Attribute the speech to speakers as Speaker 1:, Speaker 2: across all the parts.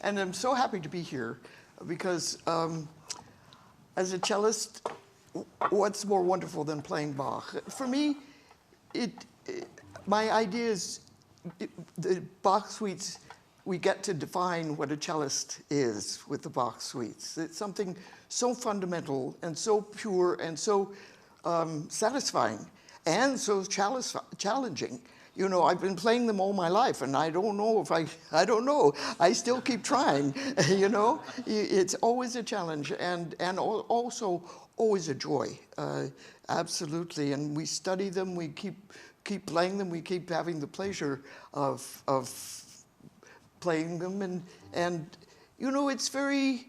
Speaker 1: And I'm so happy to be here because as a cellist, what's more wonderful than playing Bach? For me, my idea is the Bach suites, we get to define what a cellist is with the Bach suites. It's something so fundamental and so pure and so satisfying and so challenging. You know, I've been playing them all my life, and I don't know if I don't know. I still keep trying, you know? It's always a challenge and also always a joy, absolutely. And we study them, we keep playing them, we keep having the pleasure of playing them. And you know, it's very,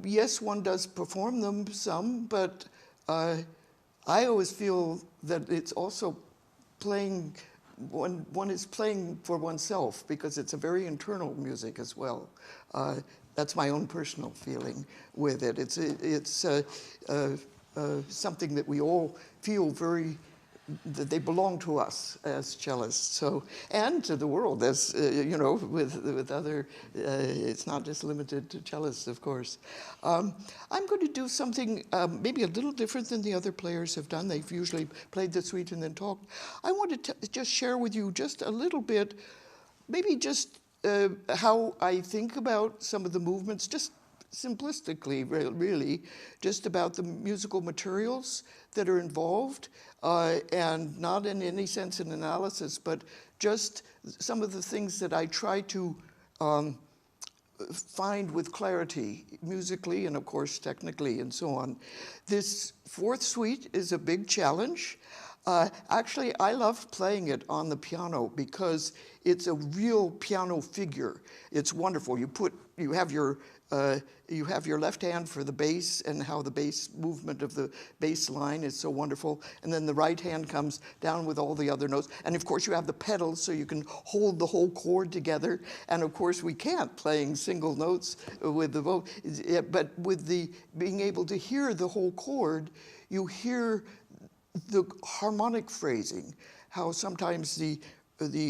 Speaker 1: yes, one does perform them some, but I always feel that it's also playing, one is playing for oneself because it's a very internal music as well. That's my own personal feeling with it. It's something that we all feel very, that they belong to us as cellists, so, and to the world, as you know, with other, it's not just limited to cellists, of course. I'm going to do something maybe a little different than the other players have done. They've usually played the suite and then talked. I want to just share with you just a little bit, maybe just how I think about some of the movements, just simplistically, really, just about the musical materials that are involved, and not in any sense an analysis, but just some of the things that I try to find with clarity, musically and of course technically and so on. This fourth suite is a big challenge. Actually, I love playing it on the piano because it's a real piano figure. It's wonderful. You have your left hand for the bass and how the bass movement of the bass line is so wonderful. And then the right hand comes down with all the other notes. And of course you have the pedals so you can hold the whole chord together. And of course we can't playing single notes with the vocal, but with the being able to hear the whole chord, you hear the harmonic phrasing, how sometimes the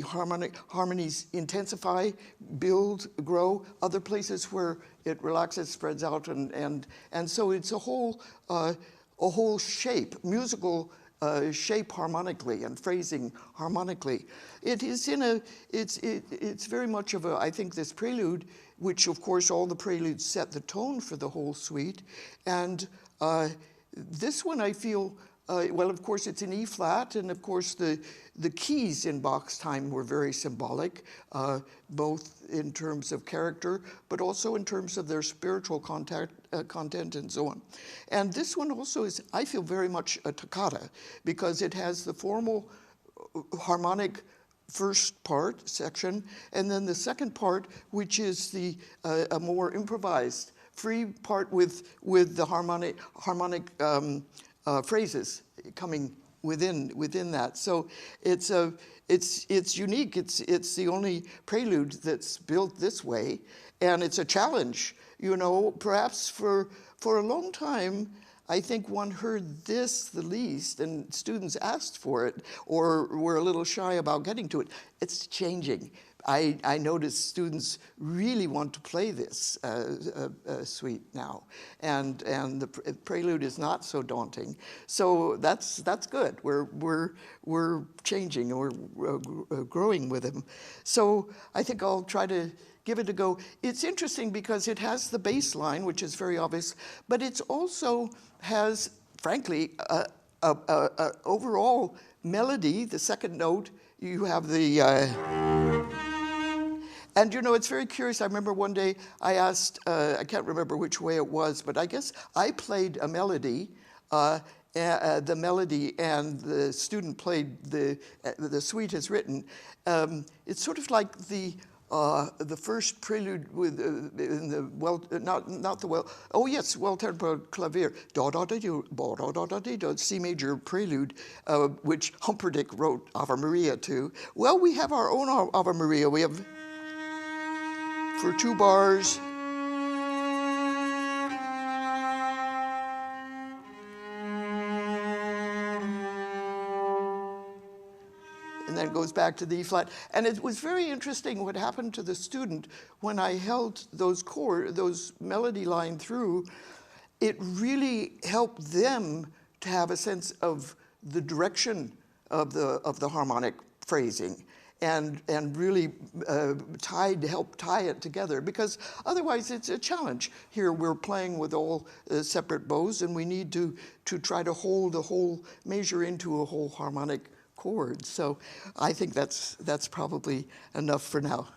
Speaker 1: harmonies intensify, build, grow, other places where it relaxes, spreads out, and so it's a whole shape, musical shape harmonically and phrasing harmonically. It is it's very much of a, I think, this prelude, which of course all the preludes set the tone for the whole suite, and this one I feel, well, of course, it's in E flat, and of course the keys in Bach's time were very symbolic, both in terms of character, but also in terms of their spiritual content and so on. And this one also is, I feel, very much a toccata, because it has the formal harmonic first part, section, and then the second part, which is a more improvised, free part with the harmonic phrases coming within that. So it's unique. It's the only prelude that's built this way, and it's a challenge. You know, perhaps for a long time, I think one heard this the least, and students asked for it or were a little shy about getting to it. It's changing. I notice students really want to play this suite now, and the prelude is not so daunting. So that's good. We're changing, and we're growing with him. So I think I'll try to give it a go. It's interesting because it has the bass line, which is very obvious, but it also has, frankly, a overall melody. The second note, you have the. And you know, it's very curious. I remember one day I asked, I can't remember which way it was, but I guess I played a melody, the melody, and the student played the suite as written. It's sort of like the first prelude with in the not the well tempo clavier, da da da do, ba da da da da, C major prelude, which Humperdinck wrote Ave Maria to. Well, we have our own Ave Maria. We have, for 2 bars, and then it goes back to the E flat. And it was very interesting what happened to the student when I held those melody line through. It really helped them to have a sense of the direction of the harmonic phrasing, and really help tie it together, because otherwise it's a challenge. Here we're playing with all separate bows, and we need to try to hold the whole measure into a whole harmonic chord. So I think that's probably enough for now.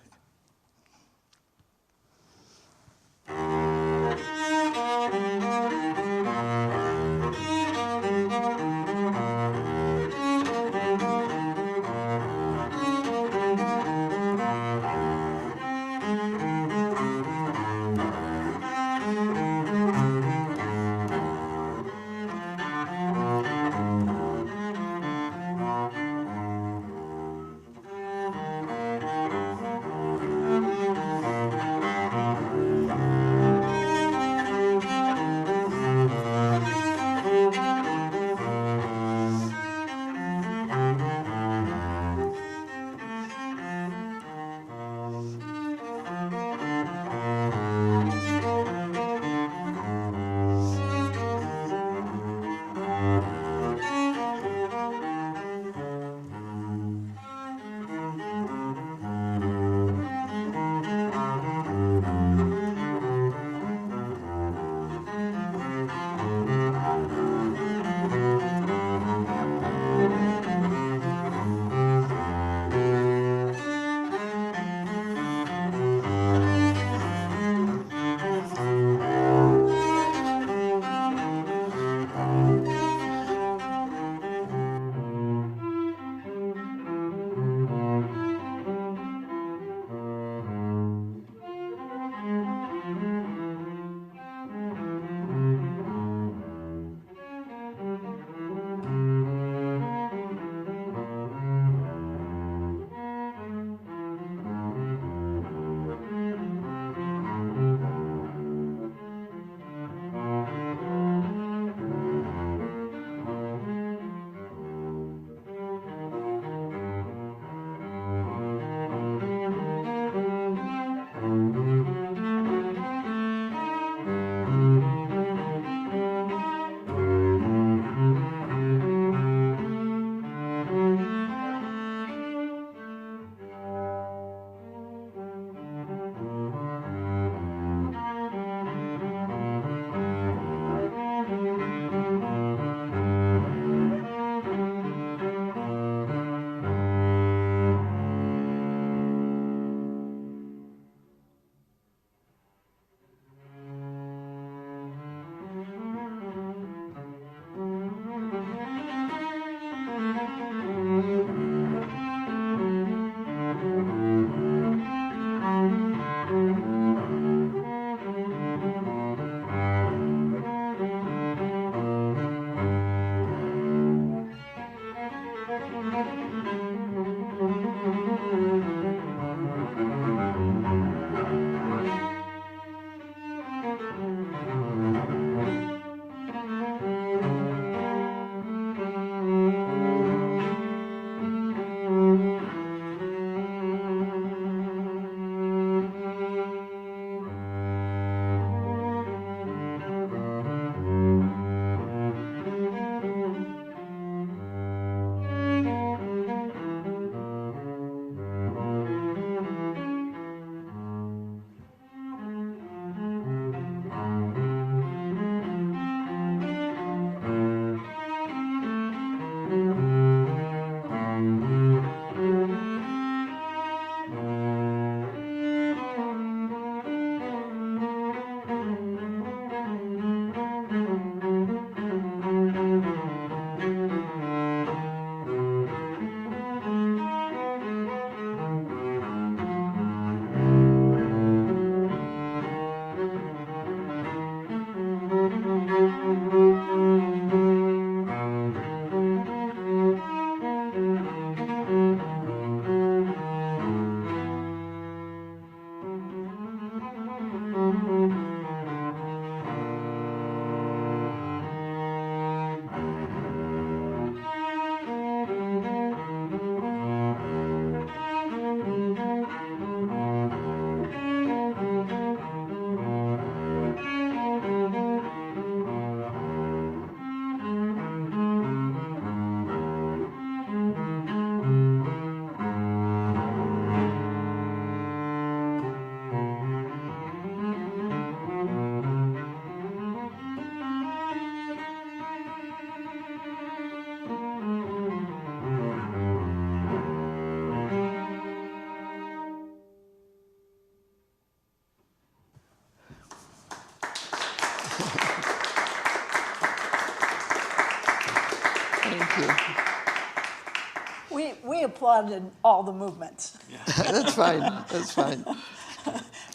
Speaker 2: applauded all the movements.
Speaker 3: Yeah.
Speaker 1: That's fine. That's fine.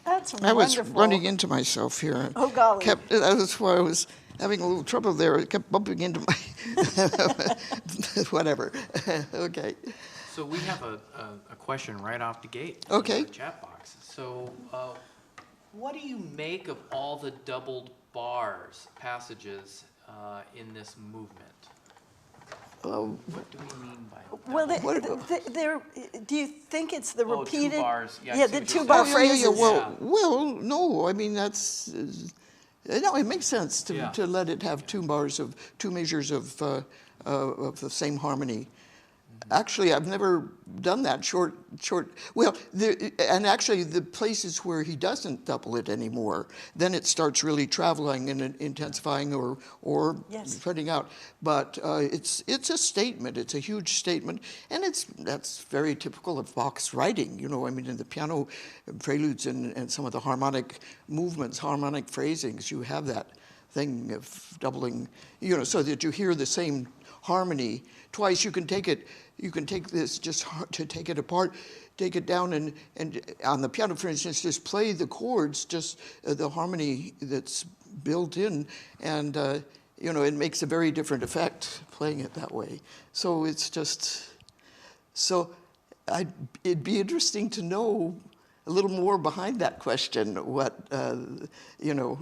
Speaker 2: That's
Speaker 1: I was
Speaker 2: wonderful.
Speaker 1: running into myself here.
Speaker 2: Oh, golly.
Speaker 1: That's why I was having a little trouble there. I kept bumping into my whatever. Okay.
Speaker 3: So we have a question right off the gate.
Speaker 1: Okay.
Speaker 3: In the chat box. So, what do you make of all the doubled bars passages in this movement? What do we mean by that?
Speaker 2: Well, do you think it's the repeated?
Speaker 3: 2 bars. Yeah, I
Speaker 2: Yeah,
Speaker 3: see
Speaker 2: the
Speaker 3: what you're
Speaker 2: 2-bar
Speaker 3: saying.
Speaker 2: phrases.
Speaker 1: Well, no. I mean, that's no. It makes sense to let it have 2 bars of 2 measures of the same harmony. Actually, I've never done that short. Well, and actually, the places where he doesn't double it anymore, then it starts really traveling and intensifying or spreading out. But it's a statement. It's a huge statement, and that's very typical of Bach's writing. You know, I mean, in the piano preludes and some of the harmonic movements, harmonic phrasings, you have that thing of doubling. You know, so that you hear the same harmony twice. You can take this just to take it apart, take it down, and on the piano, for instance, just play the chords, just the harmony that's built in, and you know, it makes a very different effect playing it that way. So it's just, it'd be interesting to know a little more behind that question, what, you know,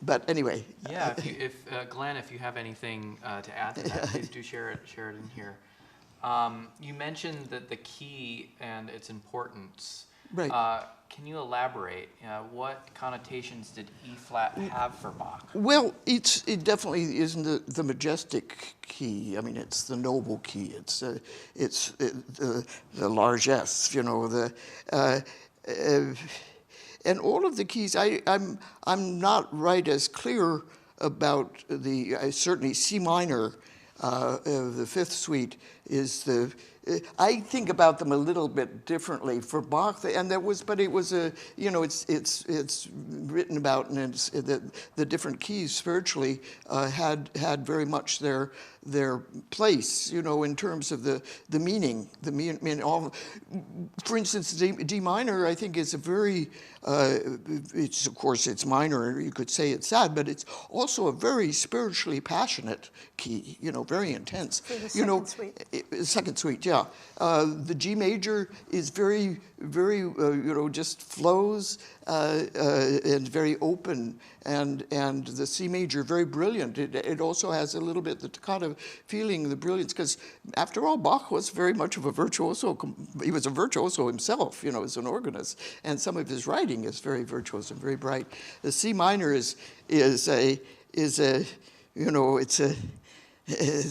Speaker 1: but anyway.
Speaker 3: Yeah, if Glenn, if you have anything to add to that, please do share it in here. You mentioned that the key and its importance.
Speaker 1: Right.
Speaker 3: Can you elaborate? What connotations did E flat have for Bach?
Speaker 1: Well, it definitely isn't the majestic key. I mean, it's the noble key. It's the largesse. You know, and all of the keys. I'm not right as clear about certainly C minor. The 5th suite is I think about them a little bit differently for Bach, and but it was you know, it's written about, and it's the different keys spiritually had very much their place, you know, in terms of the meaning, for instance, D minor, I think, is a very, of course it's minor, you could say it's sad, but it's also a very spiritually passionate key, you know, very intense.
Speaker 2: For the second suite.
Speaker 1: Second suite, yeah. The G major is very, very, you know, just flows and very open, and the C major, very brilliant. It also has a little bit the toccata feeling, the brilliance, because after all, Bach was very much of a virtuoso. He was a virtuoso himself, you know, as an organist, and some of his writing is very virtuous and very bright. The C minor is a you know, it's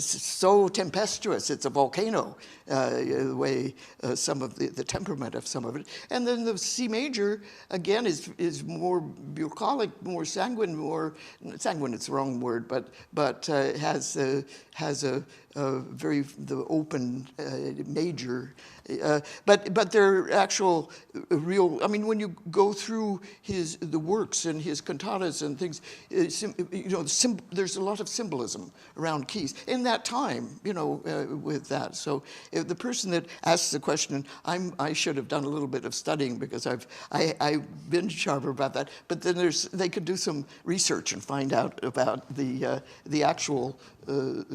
Speaker 1: so tempestuous. It's a volcano, the way some of the temperament of some of it. And then the C major, again, is more bucolic, more sanguine, it's the wrong word, but has a very the open major. But they're actual real. I mean, when you go through the works and his cantatas and things, you know, there's a lot of symbolism around keys in that time. You know, with that. So if the person that asks the question, I should have done a little bit of studying, because I've been sharper about that. But then they could do some research and find out about the actual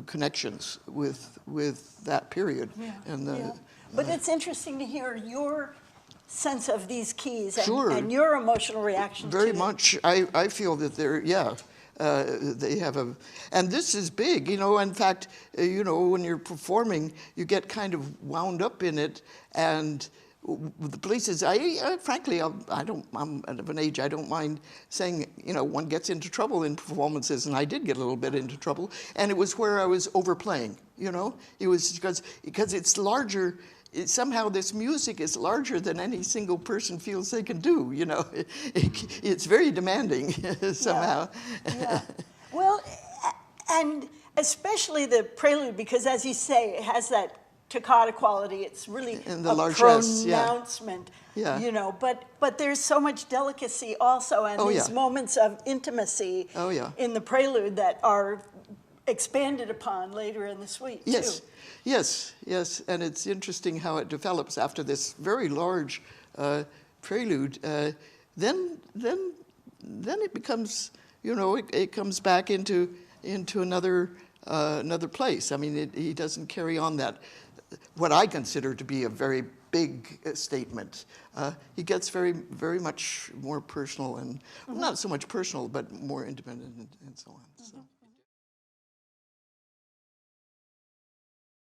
Speaker 1: connections with that period.
Speaker 2: Yeah.
Speaker 1: And
Speaker 2: but it's interesting to hear your sense of these keys and,
Speaker 1: Sure.
Speaker 2: and your emotional reaction
Speaker 1: very
Speaker 2: to
Speaker 1: much. I feel that they have and this is big, you know. In fact, you know, when you're performing, you get kind of wound up in it, and the places, frankly, I'm of an age, I don't mind saying, you know, one gets into trouble in performances, and I did get a little bit into trouble, and it was where I was overplaying, you know. It was because it's larger. Somehow this music is larger than any single person feels they can do, you know. It's very demanding somehow.
Speaker 2: Yeah. Well, and especially the prelude, because as you say, it has that toccata quality. It's really
Speaker 1: and the
Speaker 2: a
Speaker 1: largesse,
Speaker 2: pronouncement, you know. But there's so much delicacy also, and these moments of intimacy in the prelude that are expanded upon later in the suite,
Speaker 1: Yes,
Speaker 2: too.
Speaker 1: yes, and it's interesting how it develops after this very large prelude. Then it becomes, it comes back into another place. I mean, he doesn't carry on that, what I consider to be a very big statement. He gets very much more personal and not so much personal, but more independent and so on. So.